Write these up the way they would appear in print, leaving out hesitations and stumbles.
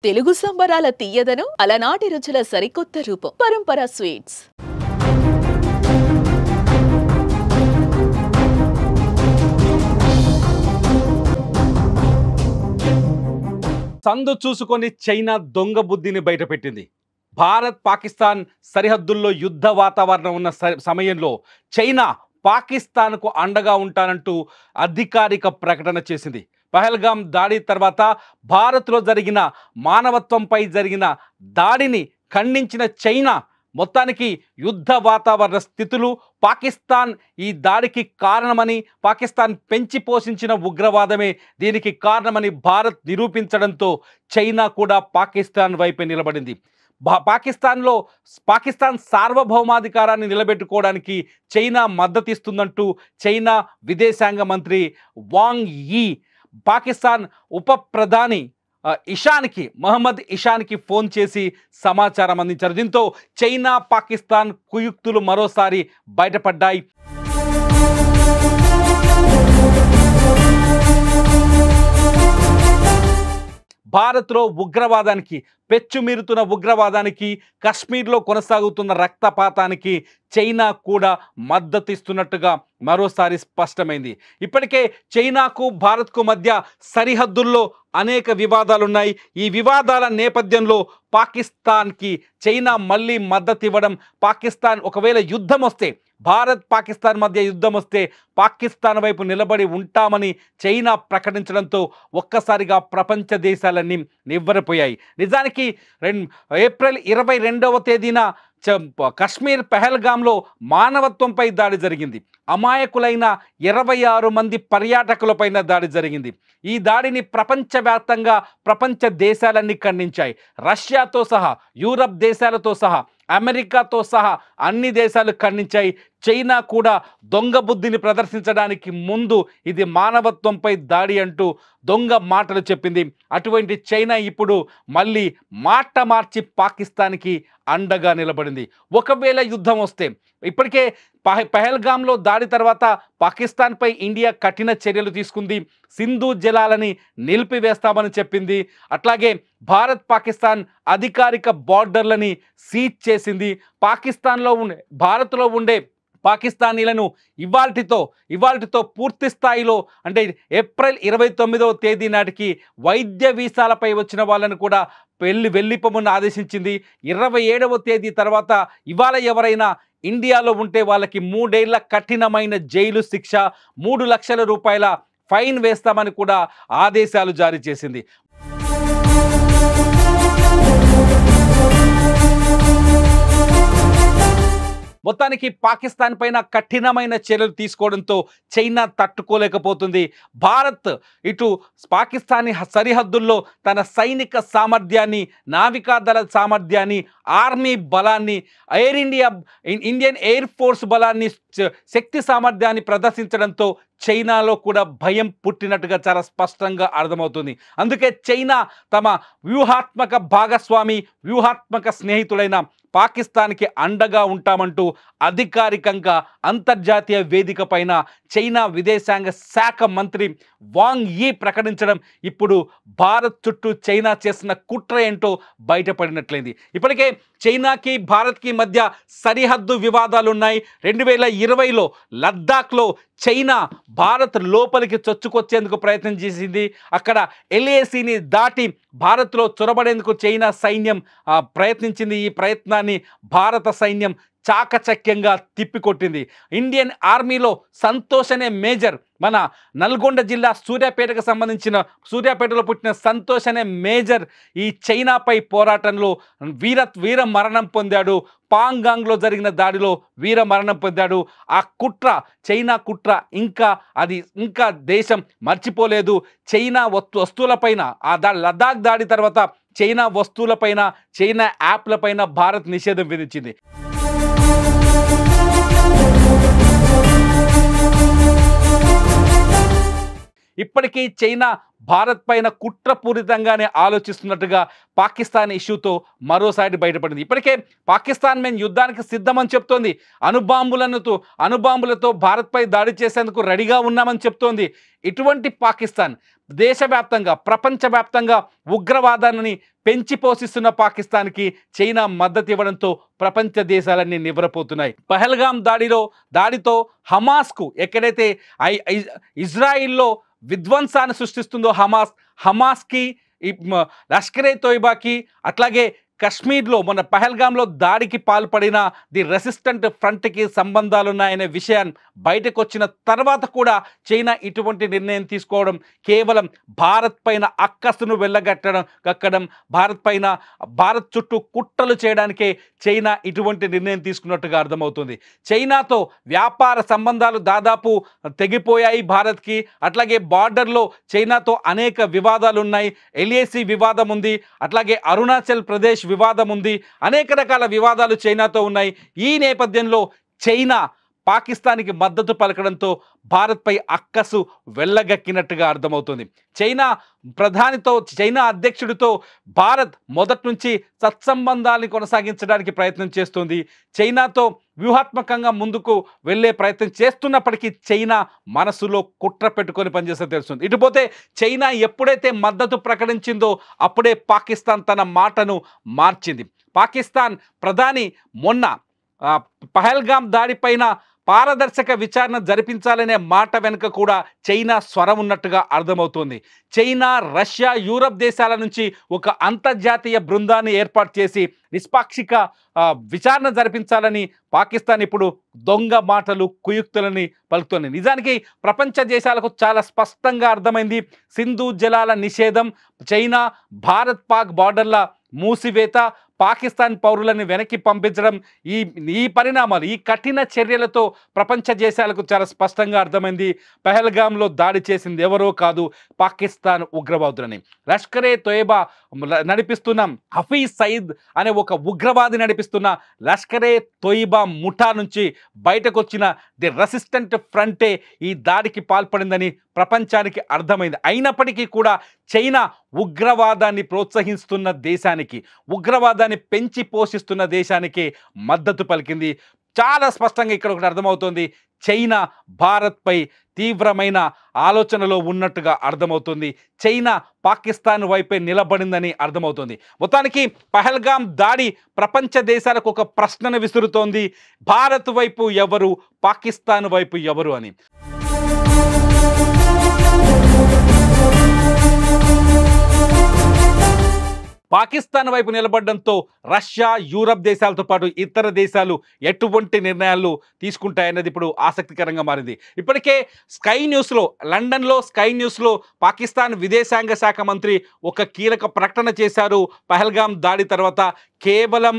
తెలుగు సంబరాల తీయదనం అలనాటి రుచుల సరికొత్త రూపం పరంపర స్వీట్స్. సందు చూసుకొని చైనా దొంగ బుద్ధిని బయటపెట్టింది. భారత్ పాకిస్తాన్ సరిహద్దుల్లో యుద్ధ వాతావరణం ఉన్న సమయంలో చైనా పాకిస్తాన్కు అండగా ఉంటానంటూ అధికారిక ప్రకటన చేసింది. పహల్గామ్ దాడి తర్వాత భారత్లో జరిగిన మానవత్వంపై జరిగిన దాడిని ఖండించిన చైనా మొత్తానికి యుద్ధ వాతావరణ స్థితులు, పాకిస్తాన్ ఈ దాడికి కారణమని, పాకిస్తాన్ పెంచి పోషించిన ఉగ్రవాదమే దీనికి కారణమని భారత్ నిరూపించడంతో చైనా కూడా పాకిస్తాన్ వైపే నిలబడింది. పాకిస్తాన్ సార్వభౌమాధికారాన్ని నిలబెట్టుకోవడానికి చైనా మద్దతిస్తుందంటూ చైనా విదేశాంగ మంత్రి వాంగ్ యీ పాకిస్తాన్ ఉప ప్రధాని మహమ్మద్ ఇషాన్కి ఫోన్ చేసి సమాచారం అందించారు. దీంతో చైనా పాకిస్తాన్ కుయుక్తులు మరోసారి బయటపడ్డాయి. భారత్లో ఉగ్రవాదానికి, పెచ్చుమీరుతున్న ఉగ్రవాదానికి, కశ్మీర్లో కొనసాగుతున్న రక్తపాతానికి చైనా కూడా మద్దతిస్తున్నట్టుగా మరోసారి స్పష్టమైంది. ఇప్పటికే చైనాకు భారత్కు మధ్య సరిహద్దుల్లో అనేక వివాదాలున్నాయి. ఈ వివాదాల నేపథ్యంలో పాకిస్తాన్కి చైనా మళ్ళీ మద్దతు ఇవ్వడం, పాకిస్తాన్ ఒకవేళ యుద్ధం వస్తే, భారత్ పాకిస్తాన్ మధ్య యుద్ధం వస్తే పాకిస్తాన్ వైపు నిలబడి ఉంటామని చైనా ప్రకటించడంతో ఒక్కసారిగా ప్రపంచ దేశాలన్నీ నివ్వెరపోయాయి. నిజానికి ఏప్రిల్ 22వ తేదీన కశ్మీర్ పహల్గామ్లో మానవత్వంపై దాడి జరిగింది. అమాయకులైన 26 మంది పర్యాటకులపైన దాడి జరిగింది. ఈ దాడిని ప్రపంచవ్యాప్తంగా ప్రపంచ దేశాలన్నీ ఖండించాయి. రష్యాతో సహా, యూరప్ దేశాలతో సహా, అమెరికాతో సహా అన్ని దేశాలు ఖండించాయి. చైనా కూడా దొంగ బుద్ధిని ప్రదర్శించడానికి ముందు ఇది మానవత్వంపై దాడి అంటూ దొంగ మాటలు చెప్పింది. అటువంటి చైనా ఇప్పుడు మళ్ళీ మాట మార్చి పాకిస్తాన్కి అండగా నిలబడింది. ఒకవేళ యుద్ధం వస్తే, ఇప్పటికే పహల్గామ్లో దాడి తర్వాత పాకిస్తాన్పై ఇండియా కఠిన చర్యలు తీసుకుంది. సింధు జలాలని నిలిపివేస్తామని చెప్పింది. అట్లాగే భారత్ పాకిస్తాన్ అధికారిక బార్డర్లని సీజ్ చేసింది. భారత్లో ఉండే పాకిస్తానీలను ఇవాల్టితో పూర్తి స్థాయిలో, అంటే ఏప్రిల్ 29వ తేదీ నాటికి వైద్య వీసాలపై వచ్చిన వాళ్ళను కూడా వెళ్ళిపోమని ఆదేశించింది. 27వ తేదీ తర్వాత ఇవాళ ఎవరైనా ఇండియాలో ఉంటే వాళ్ళకి 3 ఏళ్ల కఠినమైన జైలు శిక్ష, 3 లక్షల రూపాయల ఫైన్ వేస్తామని కూడా ఆదేశాలు జారీ చేసింది. మొత్తానికి పాకిస్తాన్ పైన కఠినమైన చర్యలు తీసుకోవడంతో చైనా తట్టుకోలేకపోతుంది. భారత్ ఇటు పాకిస్తానీ సరిహద్దుల్లో తన సైనిక సామర్థ్యాన్ని, నావికాదళ సామర్థ్యాన్ని, ఆర్మీ బలాన్ని, ఇండియన్ ఎయిర్ ఫోర్స్ బలాన్ని, శక్తి సామర్థ్యాన్ని ప్రదర్శించడంతో చైనాలో కూడా భయం పుట్టినట్టుగా చాలా స్పష్టంగా అర్థమవుతుంది. అందుకే చైనా తమ వ్యూహాత్మక భాగస్వామి, వ్యూహాత్మక స్నేహితులైన పాకిస్తాన్కి అండగా ఉంటామంటూ అధికారికంగా అంతర్జాతీయ వేదిక పైన చైనా విదేశాంగ శాఖ మంత్రి వాంగ్ యీ ప్రకటించడం ఇప్పుడు భారత్ చుట్టూ చైనా చేసిన కుట్ర ఏంటో బయటపడినట్లయింది. ఇప్పటికే చైనాకి భారత్కి మధ్య సరిహద్దు వివాదాలు ఉన్నాయి. 2020లో లద్దాఖ్లో చైనా భారత్ లోపలికి చొచ్చుకొచ్చేందుకు ప్రయత్నం చేసింది. అక్కడ LACని దాటి భారత్లో చొరబడేందుకు చైనా సైన్యం ప్రయత్నించింది. ఈ ప్రయత్నాన్ని భారత సైన్యం చాకచక్యంగా తిప్పికొట్టింది. ఇండియన్ ఆర్మీలో సంతోష్ అనే మేజర్, మన నల్గొండ జిల్లా సూర్యాపేటలో పుట్టిన సంతోష్ అనే మేజర్ ఈ చైనాపై పోరాటంలో వీర మరణం పొందాడు. పాంగాంగ్లో జరిగిన దాడిలో వీర మరణం పొందాడు. ఆ కుట్ర, చైనా కుట్ర ఇంకా దేశం మర్చిపోలేదు. చైనా వస్తువులపైన, లద్దాఖ్ దాడి తర్వాత చైనా వస్తువులపైన, చైనా యాప్లపైన భారత్ నిషేధం విధించింది. ఇప్పటికీ చైనా భారత్ పైన కుట్రపూరితంగానే ఆలోచిస్తున్నట్టుగా పాకిస్తాన్ ఇష్యూతో మరోసారి బయటపడింది. ఇప్పటికే పాకిస్తాన్ మేము యుద్ధానికి సిద్ధమని చెప్తోంది. అణుబాంబులతో భారత్పై దాడి చేసేందుకు రెడీగా ఉన్నామని చెప్తోంది. ఇటువంటి పాకిస్తాన్ దేశవ్యాప్తంగా ప్రపంచవ్యాప్తంగా ఉగ్రవాదాన్ని పెంచి పోషిస్తున్న పాకిస్తాన్కి చైనా మద్దతు ఇవ్వడంతో ప్రపంచ దేశాలన్నీ నివ్వరపోతున్నాయి. పహల్గాం దాడితో హమాస్కు ఎక్కడైతే ఇజ్రాయిల్లో విధ్వంసాన్ని సృష్టిస్తుందో హమాస్కి లష్కరే తోయిబాకి అట్లాగే కశ్మీర్లో మొన్న పహల్గాంలో దాడికి పాల్పడిన ది రెసిస్టెంట్ ఫ్రంట్కి సంబంధాలున్నాయనే విషయాన్ని బయటకు వచ్చిన తర్వాత కూడా చైనా ఇటువంటి నిర్ణయం తీసుకోవడం కేవలం భారత్ పైన అక్కసును వెళ్ళగట్టడం భారత్ చుట్టూ కుట్రలు చేయడానికే చైనా ఇటువంటి నిర్ణయం తీసుకున్నట్టుగా అర్థమవుతుంది. చైనాతో వ్యాపార సంబంధాలు దాదాపు తెగిపోయాయి భారత్కి. అట్లాగే బార్డర్లో చైనాతో అనేక వివాదాలు ఉన్నాయి. ఎల్ఏసి వివాదం ఉంది, అట్లాగే అరుణాచల్ ప్రదేశ్ వివాదం ఉంది, అనేక రకాల వివాదాలు చైనాతో ఉన్నాయి. ఈ నేపథ్యంలో చైనా పాకిస్తాన్కి మద్దతు పలకడంతో భారత్పై అక్కసు వెళ్ళగక్కినట్టుగా అర్థమవుతుంది. చైనా అధ్యక్షుడితో భారత్ మొదటి నుంచి సత్సంబంధాన్ని కొనసాగించడానికి ప్రయత్నం చేస్తుంది. చైనాతో వ్యూహాత్మకంగా ముందుకు వెళ్ళే ప్రయత్నం చేస్తున్నప్పటికీ చైనా మనసులో కుట్ర పెట్టుకొని పనిచేస్తే తెలుస్తుంది. ఇటుపోతే చైనా ఎప్పుడైతే మద్దతు ప్రకటించిందో అప్పుడే పాకిస్తాన్ తన మాటను మార్చింది. పాకిస్తాన్ ప్రధాని మొన్న పహల్గాం దాడిపైన పారదర్శక విచారణ జరిపించాలనే మాట వెనుక కూడా చైనా స్వరం ఉన్నట్టుగా అర్థమవుతుంది. చైనా, రష్యా, యూరప్ దేశాల నుంచి ఒక అంతర్జాతీయ బృందాన్ని ఏర్పాటు చేసి నిష్పాక్షిక విచారణ జరిపించాలని పాకిస్తాన్ ఇప్పుడు దొంగ మాటలు, కుయుక్తులని పలుకుతుంది. నిజానికి ప్రపంచ దేశాలకు చాలా స్పష్టంగా అర్థమైంది. సింధు జలాల నిషేధం, చైనా భారత్ పాక్ బార్డర్ల మూసివేత, పాకిస్తాన్ పౌరులను వెనక్కి పంపించడం, ఈ పరిణామాలు, ఈ కఠిన చర్యలతో ప్రపంచ దేశాలకు చాలా స్పష్టంగా అర్థమైంది పహల్గాంలో దాడి చేసింది ఎవరో కాదు, పాకిస్తాన్ ఉగ్రవాదులని. లష్కరే తోయిబా నడిపిస్తున్న హఫీజ్ సయీద్ అనే ఒక ఉగ్రవాది నడిపిస్తున్న లష్కరే తోయిబా ముఠా నుంచి బయటకు వచ్చిన ది రెసిస్టెంట్ ఫ్రంటే ఈ దాడికి పాల్పడిందని ప్రపంచానికి అర్థమైంది. అయినప్పటికీ కూడా చైనా ఉగ్రవాదాన్ని ప్రోత్సహిస్తున్న దేశానికి, ఉగ్రవాదాన్ని పెంచి పోషిస్తున్న దేశానికి మద్దతు పలికింది. చాలా స్పష్టంగా ఇక్కడ ఒకటి అర్థమవుతుంది, చైనా భారత్పై తీవ్రమైన ఆలోచనలో ఉన్నట్టుగా అర్థమవుతుంది. చైనా పాకిస్తాన్ వైపే నిలబడిందని అర్థమవుతుంది. మొత్తానికి పహల్గాం దాడి ప్రపంచ దేశాలకు ఒక ప్రశ్నను విసురుతోంది, భారత్ వైపు ఎవరు, పాకిస్తాన్ వైపు ఎవరు అని. పాకిస్తాన్ వైపు నిలబడడంతో రష్యా, యూరప్ దేశాలతో పాటు ఇతర దేశాలు ఎటువంటి నిర్ణయాలు తీసుకుంటాయన్నది ఇప్పుడు ఆసక్తికరంగా మారింది. ఇప్పటికే లండన్లో స్కై న్యూస్లో పాకిస్తాన్ విదేశాంగ శాఖ మంత్రి ఒక కీలక ప్రకటన చేశారు. పహల్గాం దాడి తర్వాత కేవలం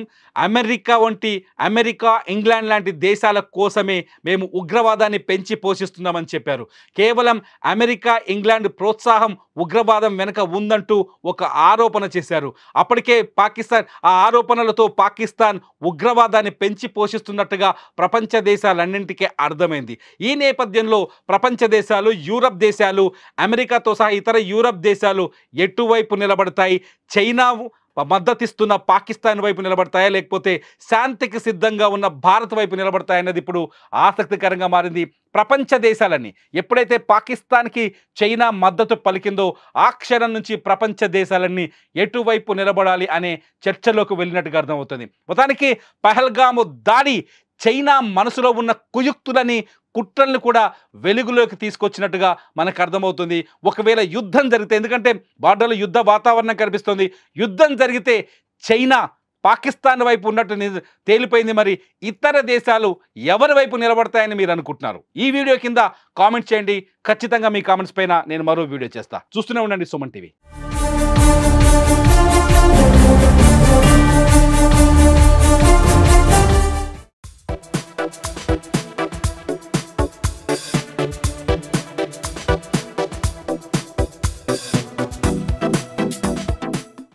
అమెరికా, ఇంగ్లాండ్ లాంటి దేశాల కోసమే మేము ఉగ్రవాదాన్ని పెంచి పోషిస్తున్నామని చెప్పారు. కేవలం అమెరికా, ఇంగ్లాండ్ ప్రోత్సాహం ఉగ్రవాదం వెనుక ఉందంటూ ఒక ఆరోపణ చేశారు. అప్పటికే ఆ ఆరోపణలతో పాకిస్తాన్ ఉగ్రవాదాన్ని పెంచి పోషిస్తున్నట్టుగా ప్రపంచ దేశాలన్నింటికీ అర్థమైంది. ఈ నేపథ్యంలో ప్రపంచ దేశాలు, యూరప్ దేశాలు, అమెరికాతో సహా ఇతర యూరప్ దేశాలు ఎటువైపు నిలబడతాయి? చైనా మద్దతిస్తున్న పాకిస్తాన్ వైపు నిలబడతాయా, లేకపోతే శాంతికి సిద్ధంగా ఉన్న భారత్ వైపు నిలబడతాయన్నది ఇప్పుడు ఆసక్తికరంగా మారింది. ప్రపంచ దేశాలన్నీ ఎప్పుడైతే పాకిస్తాన్కి చైనా మద్దతు పలికిందో ఆ క్షణం నుంచి ప్రపంచ దేశాలన్నీ ఎటువైపు నిలబడాలి అనే చర్చలోకి వెళ్ళినట్టుగా అర్థమవుతుంది. మొత్తానికి పహల్గాము దాడి చైనా మనసులో ఉన్న కుయుక్తులని, కుట్రల్ని కూడా వెలుగులోకి తీసుకొచ్చినట్టుగా మనకు అర్థమవుతుంది. ఒకవేళ యుద్ధం జరిగితే, ఎందుకంటే బార్డర్లో యుద్ధ వాతావరణం కనిపిస్తుంది, యుద్ధం జరిగితే చైనా పాకిస్తాన్ వైపు ఉన్నట్టు తేలిపోయింది. మరి ఇతర దేశాలు ఎవరి వైపు నిలబడతాయని మీరు అనుకుంటున్నారు? ఈ వీడియో కింద కామెంట్ చేయండి. ఖచ్చితంగా మీ కామెంట్స్ పైన నేను మరో వీడియో చేస్తా. చూస్తూనే ఉండండి సుమన్ టీవీ.